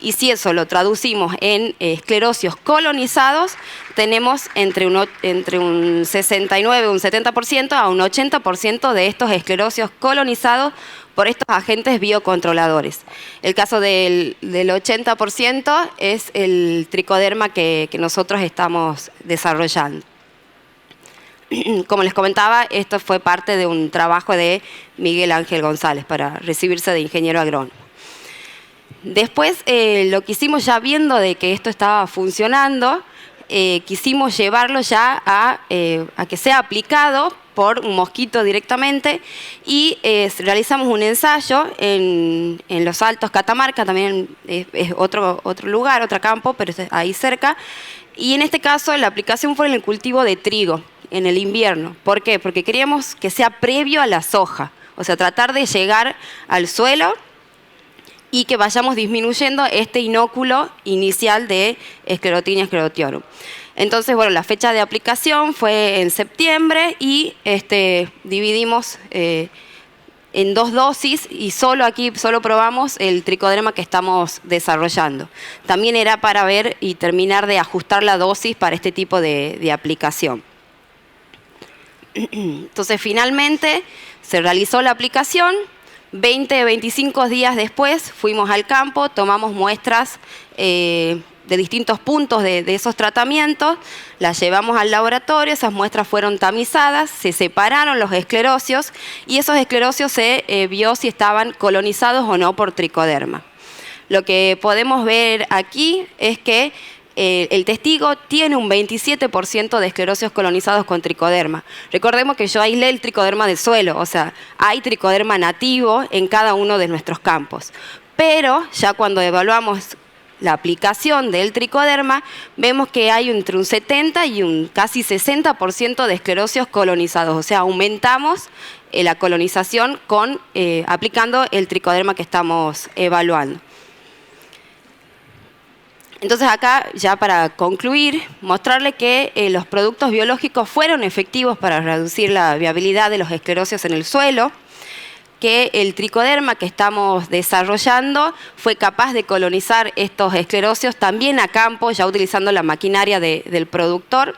Y si eso lo traducimos en esclerosios colonizados, tenemos entre un 69, un 70% a un 80% de estos esclerosios colonizados por estos agentes biocontroladores. El caso del 80% es el tricoderma que nosotros estamos desarrollando. Como les comentaba, esto fue parte de un trabajo de Miguel Ángel González para recibirse de ingeniero agrónomo. Después, lo que hicimos ya viendo de que esto estaba funcionando, quisimos llevarlo ya a que sea aplicado por un mosquito directamente y realizamos un ensayo en los Altos Catamarca, también es otro lugar, otro campo, pero es ahí cerca. Y en este caso la aplicación fue en el cultivo de trigo en el invierno. ¿Por qué? Porque queríamos que sea previo a la soja, o sea, tratar de llegar al suelo y que vayamos disminuyendo este inóculo inicial de Sclerotinia sclerotiorum. Entonces, bueno, la fecha de aplicación fue en septiembre y dividimos en 2 dosis y solo probamos el tricoderma que estamos desarrollando. También era para ver y terminar de ajustar la dosis para este tipo de aplicación. Entonces, finalmente se realizó la aplicación. 20-25 días después fuimos al campo, tomamos muestras de distintos puntos de esos tratamientos, las llevamos al laboratorio, esas muestras fueron tamizadas, se separaron los esclerosios y esos esclerosios se vio si estaban colonizados o no por tricoderma. Lo que podemos ver aquí es que el testigo tiene un 27% de esclerosios colonizados con tricoderma. Recordemos que yo aislé el tricoderma del suelo, o sea, hay tricoderma nativo en cada uno de nuestros campos. Pero ya cuando evaluamos la aplicación del tricoderma, vemos que hay entre un 70 y un casi 60% de esclerosios colonizados. O sea, aumentamos la colonización aplicando el tricoderma que estamos evaluando. Entonces acá, ya para concluir, mostrarle que los productos biológicos fueron efectivos para reducir la viabilidad de los esclerosios en el suelo, que el tricoderma que estamos desarrollando fue capaz de colonizar estos esclerosios también a campo, ya utilizando la maquinaria del productor,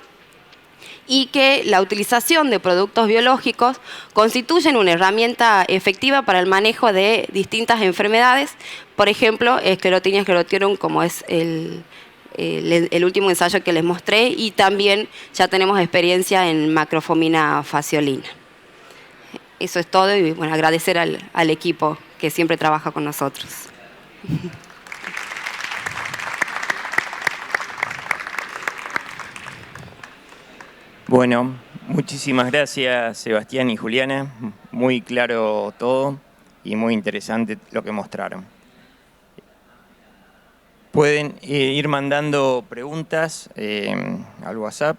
y que la utilización de productos biológicos constituyen una herramienta efectiva para el manejo de distintas enfermedades, por ejemplo, Sclerotinia sclerotiorum, como es el último ensayo que les mostré, y también ya tenemos experiencia en Macrofomina fasciolina. Eso es todo y bueno, agradecer al equipo que siempre trabaja con nosotros. Bueno, muchísimas gracias Sebastián y Juliana, muy claro todo y muy interesante lo que mostraron. Pueden ir mandando preguntas al WhatsApp.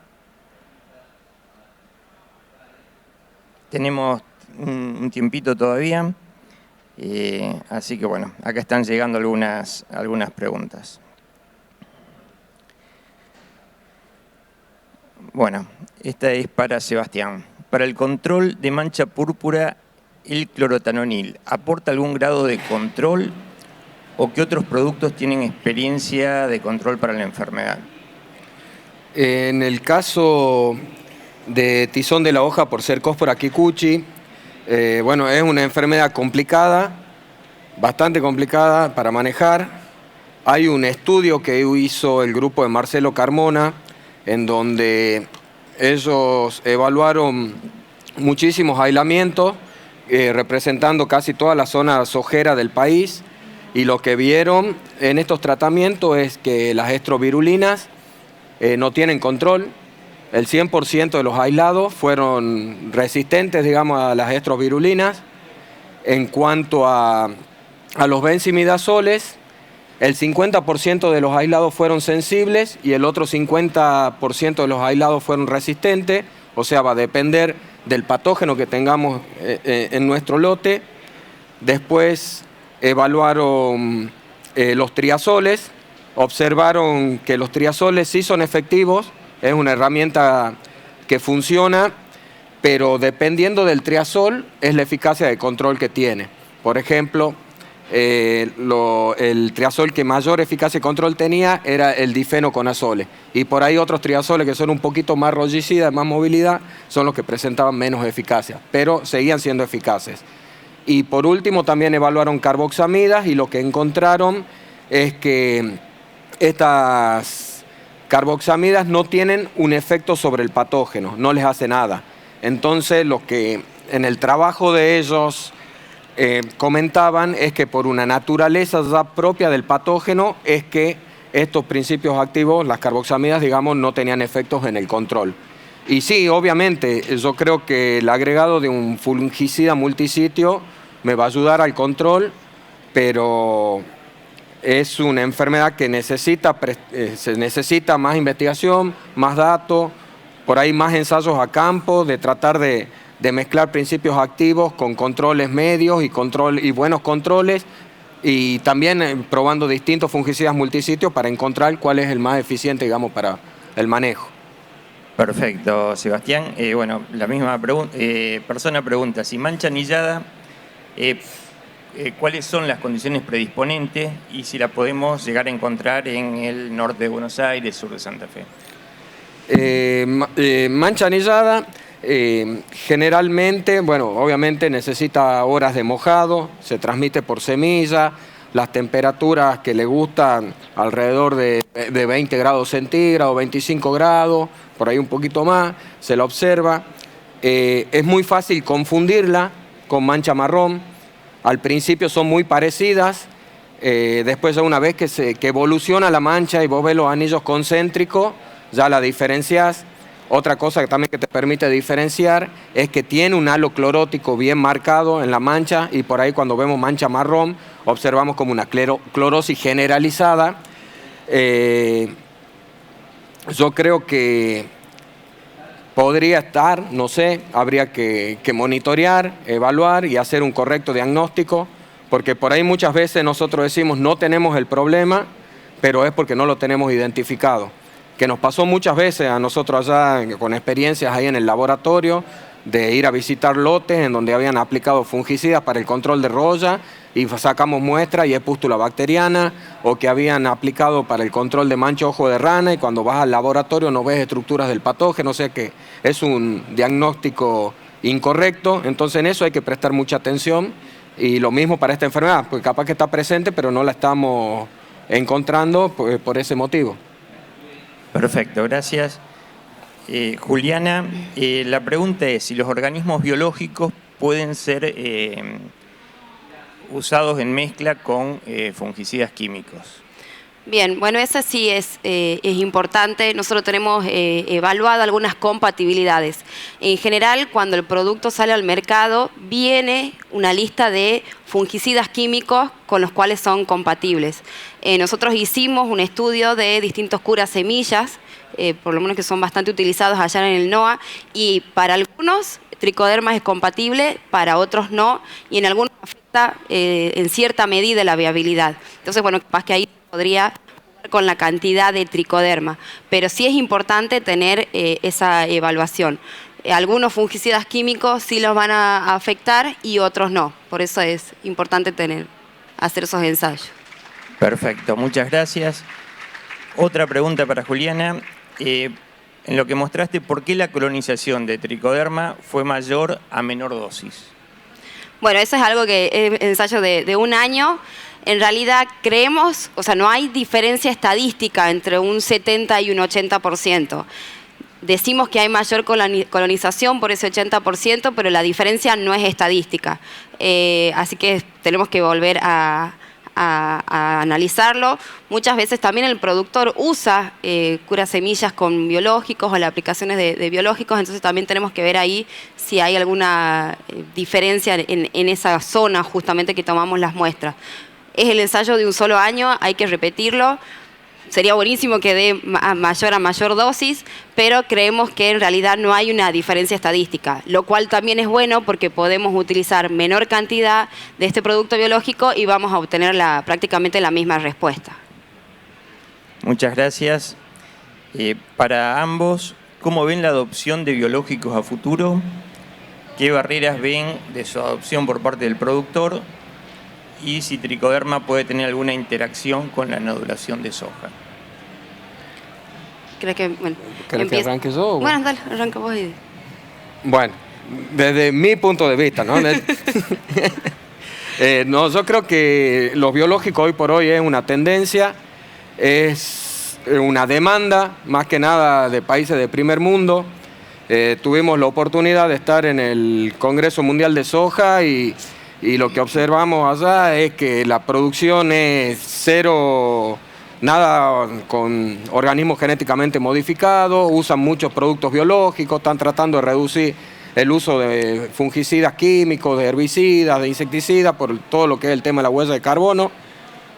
Tenemos un tiempito todavía, así que bueno, acá están llegando algunas preguntas. Bueno, esta es para Sebastián. Para el control de mancha púrpura, ¿el clorotanonil aporta algún grado de control o qué otros productos tienen experiencia de control para la enfermedad? En el caso de tizón de la hoja por Cercospora kikuchi, bueno, es una enfermedad complicada, bastante complicada para manejar. Hay un estudio que hizo el grupo de Marcelo Carmona, en donde ellos evaluaron muchísimos aislamientos, representando casi toda la zona sojera del país, y lo que vieron en estos tratamientos es que las estrovirulinas no tienen control, el 100% de los aislados fueron resistentes, digamos, a las estrovirulinas. En cuanto a los benzimidazoles, el 50% de los aislados fueron sensibles y el otro 50% de los aislados fueron resistentes, o sea, va a depender del patógeno que tengamos en nuestro lote. Después evaluaron los triazoles, observaron que los triazoles sí son efectivos, es una herramienta que funciona, pero dependiendo del triazol es la eficacia de control que tiene. Por ejemplo, el triazol que mayor eficacia de control tenía era el difenoconazole, y por ahí otros triazoles que son un poquito más rollicidas, más movilidad, son los que presentaban menos eficacia, pero seguían siendo eficaces. Y por último también evaluaron carboxamidas y lo que encontraron es que estas carboxamidas no tienen un efecto sobre el patógeno, no les hace nada. Entonces lo que en el trabajo de ellos comentaban es que por una naturaleza ya propia del patógeno es que estos principios activos, las carboxamidas, digamos, no tenían efectos en el control. Y sí, obviamente, yo creo que el agregado de un fungicida multisitio me va a ayudar al control, pero es una enfermedad que se necesita más investigación, más datos, por ahí más ensayos a campo, de tratar de mezclar principios activos con controles medios y buenos controles, y también probando distintos fungicidas multisitios para encontrar cuál es el más eficiente, digamos, para el manejo. Perfecto, Sebastián. Bueno, la misma persona pregunta, si mancha anillada, ¿cuáles son las condiciones predisponentes y si la podemos llegar a encontrar en el norte de Buenos Aires, sur de Santa Fe? Mancha anillada, generalmente, bueno, obviamente necesita horas de mojado, se transmite por semilla, las temperaturas que le gustan alrededor de 20 grados centígrados, 25 grados, por ahí un poquito más, se la observa. Es muy fácil confundirla con mancha marrón. Al principio son muy parecidas, después ya una vez que evoluciona la mancha y vos ves los anillos concéntricos, ya la diferenciás. Otra cosa que también te permite diferenciar es que tiene un halo clorótico bien marcado en la mancha, y por ahí cuando vemos mancha marrón observamos como una clorosis generalizada. Yo creo que podría estar, no sé, habría que monitorear, evaluar y hacer un correcto diagnóstico, porque por ahí muchas veces nosotros decimos no tenemos el problema, pero es porque no lo tenemos identificado. Que nos pasó muchas veces a nosotros allá con experiencias ahí en el laboratorio, de ir a visitar lotes en donde habían aplicado fungicidas para el control de roya y sacamos muestras y es pústula bacteriana, o que habían aplicado para el control de mancha ojo de rana y cuando vas al laboratorio no ves estructuras del patógeno, o sea que es un diagnóstico incorrecto. Entonces en eso hay que prestar mucha atención, y lo mismo para esta enfermedad, porque capaz que está presente pero no la estamos encontrando por ese motivo. Perfecto, gracias. Juliana, la pregunta es si los organismos biológicos pueden ser usados en mezcla con fungicidas químicos. Bien, bueno, esa sí es importante. Nosotros tenemos evaluado algunas compatibilidades. En general, cuando el producto sale al mercado, viene una lista de fungicidas químicos con los cuales son compatibles. Nosotros hicimos un estudio de distintos curas semillas, por lo menos que son bastante utilizados allá en el NOA, y para algunos tricoderma es compatible, para otros no, y en algunos afecta en cierta medida la viabilidad. Entonces, bueno, capaz que ahí podría jugar con la cantidad de tricoderma, pero sí es importante tener esa evaluación. Algunos fungicidas químicos sí los van a afectar y otros no, por eso es importante hacer esos ensayos. Perfecto, muchas gracias. Otra pregunta para Juliana. En lo que mostraste, ¿por qué la colonización de tricoderma fue mayor a menor dosis? Bueno, eso es algo que es ensayo de un año. En realidad creemos, o sea, no hay diferencia estadística entre un 70 y un 80%. Decimos que hay mayor colonización por ese 80%, pero la diferencia no es estadística. Así que tenemos que volver a a analizarlo. Muchas veces también el productor usa cura semillas con biológicos o las aplicaciones de biológicos, entonces también tenemos que ver ahí si hay alguna diferencia en esa zona justamente que tomamos las muestras. Es el ensayo de un solo año, hay que repetirlo. Sería buenísimo que dé a mayor dosis, pero creemos que en realidad no hay una diferencia estadística, lo cual también es bueno porque podemos utilizar menor cantidad de este producto biológico y vamos a obtener prácticamente la misma respuesta. Muchas gracias. Para ambos, ¿cómo ven la adopción de biológicos a futuro? ¿Qué barreras ven de su adopción por parte del productor? Y si Tricoderma puede tener alguna interacción con la nodulación de soja. ¿Crees que, bueno, ¿Querés que arranque yo? Bueno, dale, arranca vos. Bueno, desde mi punto de vista, ¿no? No, yo creo que los biológicos hoy por hoy es una tendencia, es una demanda, más que nada de países de primer mundo. Tuvimos la oportunidad de estar en el Congreso Mundial de Soja y lo que observamos allá es que la producción es cero, nada con organismos genéticamente modificados, usan muchos productos biológicos, están tratando de reducir el uso de fungicidas químicos, de herbicidas, de insecticidas, por todo lo que es el tema de la huella de carbono.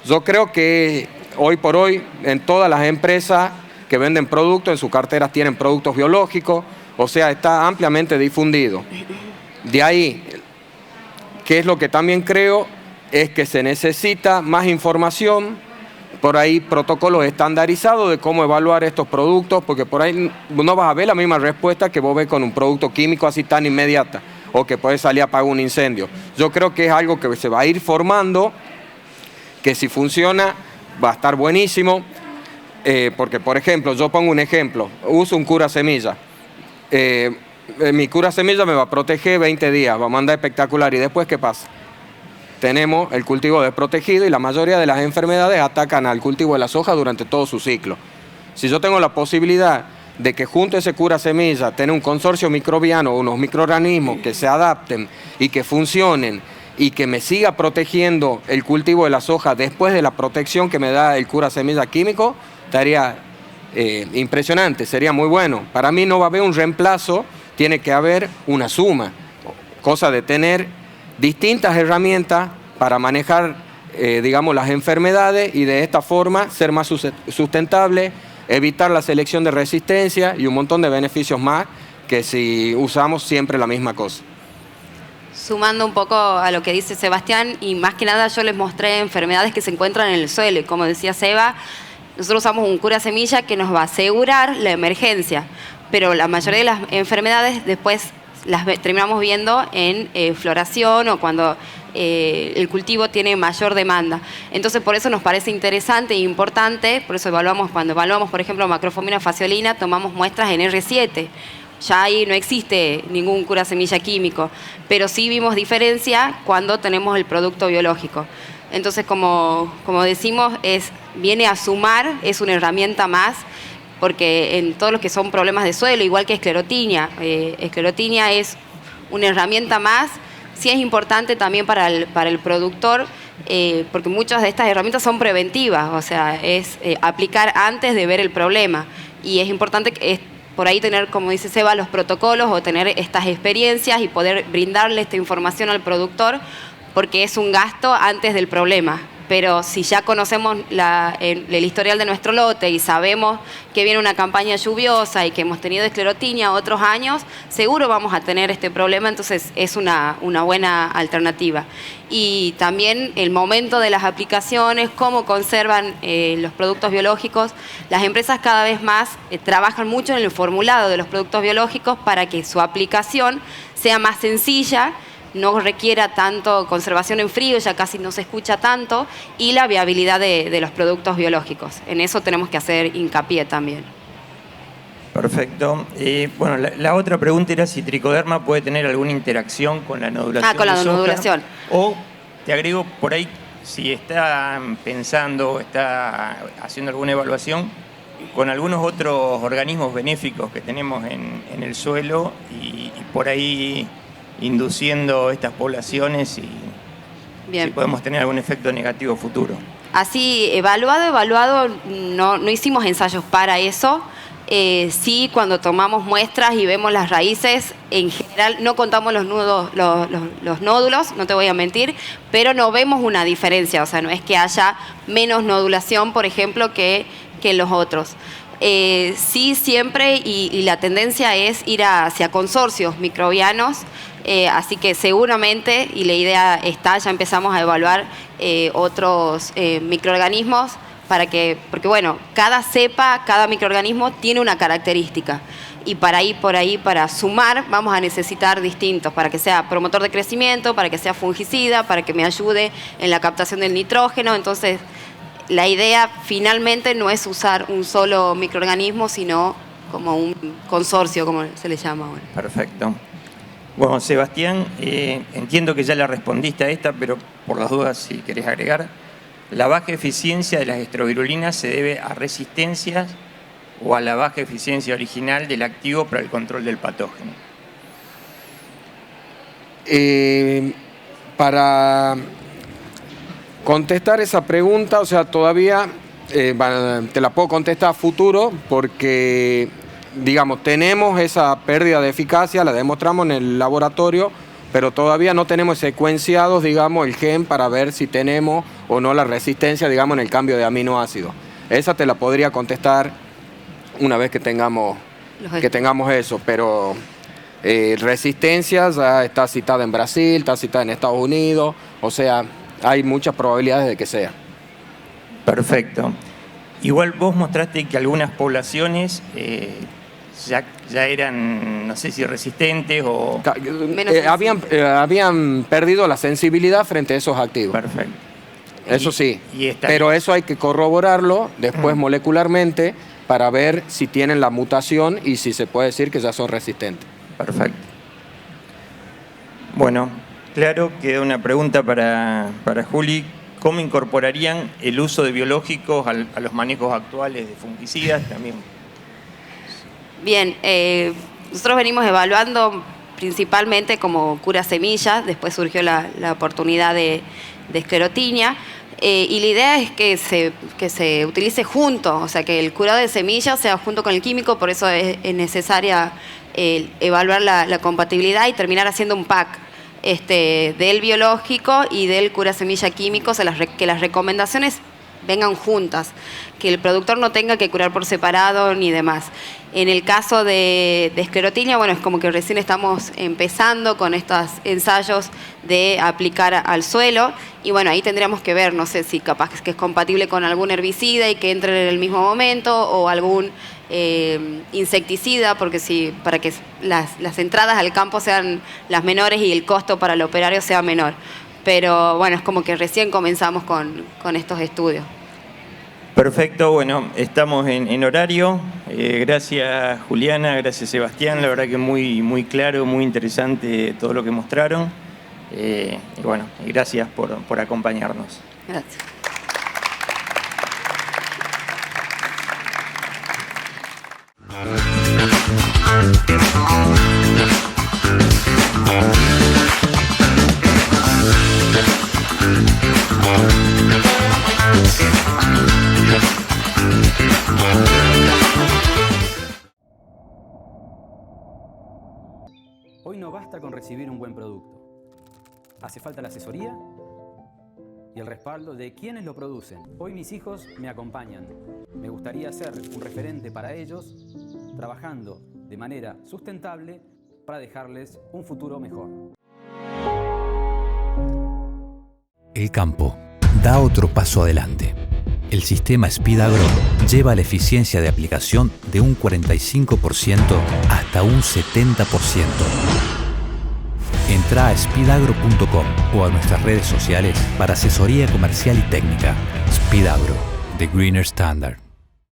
Yo creo que hoy por hoy en todas las empresas que venden productos, en sus carteras tienen productos biológicos, o sea, está ampliamente difundido. De ahí, ¿qué es lo que también creo? Es que se necesita más información, por ahí protocolos estandarizados de cómo evaluar estos productos, porque por ahí no vas a ver la misma respuesta que vos ves con un producto químico así tan inmediata, o que puede salir a apagar un incendio. Yo creo que es algo que se va a ir formando, que si funciona va a estar buenísimo, porque por ejemplo, yo pongo un ejemplo, uso un cura semilla. Mi cura semilla me va a proteger 20 días, va a mandar espectacular. ¿Y después qué pasa? Tenemos el cultivo desprotegido y la mayoría de las enfermedades atacan al cultivo de la soja durante todo su ciclo. Si yo tengo la posibilidad de que junto a ese cura semilla tener un consorcio microbiano, unos microorganismos que se adapten y que funcionen y que me siga protegiendo el cultivo de la soja después de la protección que me da el cura semilla químico, estaría impresionante, sería muy bueno. Para mí no va a haber un reemplazo, tiene que haber una suma, cosa de tener distintas herramientas para manejar, digamos, las enfermedades y de esta forma ser más sustentable, evitar la selección de resistencia y un montón de beneficios más que si usamos siempre la misma cosa. Sumando un poco a lo que dice Sebastián, y más que nada yo les mostré enfermedades que se encuentran en el suelo, y como decía Seba, nosotros usamos un cura semilla que nos va a asegurar la emergencia, pero la mayoría de las enfermedades después las terminamos viendo en floración o cuando el cultivo tiene mayor demanda. Entonces por eso nos parece interesante e importante, por eso cuando evaluamos por ejemplo Macrofomina fasciolina, tomamos muestras en R7. Ya ahí no existe ningún cura semilla químico, pero sí vimos diferencia cuando tenemos el producto biológico. Entonces, como decimos, viene a sumar, es una herramienta más, porque en todos los que son problemas de suelo, igual que esclerotinia, esclerotinia es una herramienta más. Sí es importante también para el productor, porque muchas de estas herramientas son preventivas, o sea, es aplicar antes de ver el problema. Y es importante por ahí tener, como dice Seba, los protocolos o tener estas experiencias y poder brindarle esta información al productor, porque es un gasto antes del problema. Pero si ya conocemos el historial de nuestro lote y sabemos que viene una campaña lluviosa y que hemos tenido esclerotinia otros años, seguro vamos a tener este problema, entonces es una buena alternativa. Y también el momento de las aplicaciones, cómo conservan los productos biológicos. Las empresas cada vez más trabajan mucho en el formulado de los productos biológicos para que su aplicación sea más sencilla, no requiera tanto conservación en frío, ya casi no se escucha tanto, y la viabilidad de los productos biológicos. En eso tenemos que hacer hincapié también. Perfecto. Bueno, la otra pregunta era si Tricoderma puede tener alguna interacción con la nodulación. Con la nodulación. O te agrego por ahí, si está pensando, está haciendo alguna evaluación con algunos otros organismos benéficos que tenemos en el suelo y por ahí induciendo estas poblaciones y Bien. Si podemos tener algún efecto negativo futuro. Así, evaluado, no hicimos ensayos para eso. Sí, cuando tomamos muestras y vemos las raíces, en general no contamos los nódulos, no te voy a mentir, pero no vemos una diferencia, o sea, no es que haya menos nodulación, por ejemplo, que los otros. Sí, siempre, y la tendencia es ir hacia consorcios microbianos, así que seguramente, y la idea está, ya empezamos a evaluar otros microorganismos, porque bueno, cada cepa, cada microorganismo tiene una característica, y para sumar vamos a necesitar distintos, para que sea promotor de crecimiento, para que sea fungicida, para que me ayude en la captación del nitrógeno. Entonces la idea finalmente no es usar un solo microorganismo, sino como un consorcio, como se le llama ahora. Perfecto. Bueno, Sebastián, entiendo que ya le respondiste a esta, pero por las dudas, si querés agregar, ¿la baja eficiencia de las estrovirulinas se debe a resistencias o a la baja eficiencia original del activo para el control del patógeno? Para contestar esa pregunta, o sea, todavía te la puedo contestar a futuro porque, digamos, tenemos esa pérdida de eficacia, la demostramos en el laboratorio, pero todavía no tenemos secuenciados, digamos, el gen para ver si tenemos o no la resistencia, digamos, en el cambio de aminoácidos. Esa te la podría contestar una vez que tengamos eso, pero resistencia ya está citada en Brasil, está citada en Estados Unidos, o sea, hay muchas probabilidades de que sea. Perfecto. Igual vos mostraste que algunas poblaciones ya eran, no sé si resistentes o... habían perdido la sensibilidad frente a esos activos. Perfecto. Eso sí, pero eso hay que corroborarlo después molecularmente para ver si tienen la mutación y si se puede decir que ya son resistentes. Perfecto. Bueno, claro, queda una pregunta para Juli. ¿Cómo incorporarían el uso de biológicos a los manejos actuales de fungicidas también? Bien, nosotros venimos evaluando principalmente como cura semillas, después surgió la oportunidad de esclerotinia, y la idea es que se utilice junto, o sea, que el curado de semillas sea junto con el químico, por eso es necesaria evaluar la compatibilidad y terminar haciendo un pack del biológico y del cura semilla químico, que las recomendaciones vengan juntas, que el productor no tenga que curar por separado ni demás. En el caso de esclerotinia, bueno, es como que recién estamos empezando con estos ensayos de aplicar al suelo, y bueno, ahí tendríamos que ver, no sé si capaz que es compatible con algún herbicida y que entre en el mismo momento, o algún insecticida, porque para que las entradas al campo sean las menores y el costo para el operario sea menor. Pero bueno, es como que recién comenzamos con estos estudios. Perfecto, bueno, estamos en horario. Gracias Juliana, gracias Sebastián, la verdad que muy claro, muy interesante todo lo que mostraron. Y bueno, gracias por acompañarnos. Gracias. Hoy no basta con recibir un buen producto. Hace falta la asesoría y el respaldo de quienes lo producen. Hoy mis hijos me acompañan. Me gustaría ser un referente para ellos, trabajando de manera sustentable para dejarles un futuro mejor. El campo da otro paso adelante. El sistema SpeedAgro lleva la eficiencia de aplicación de un 45% hasta un 70%. Entra a speedagro.com o a nuestras redes sociales para asesoría comercial y técnica. SpeedAgro, The Greener Standard.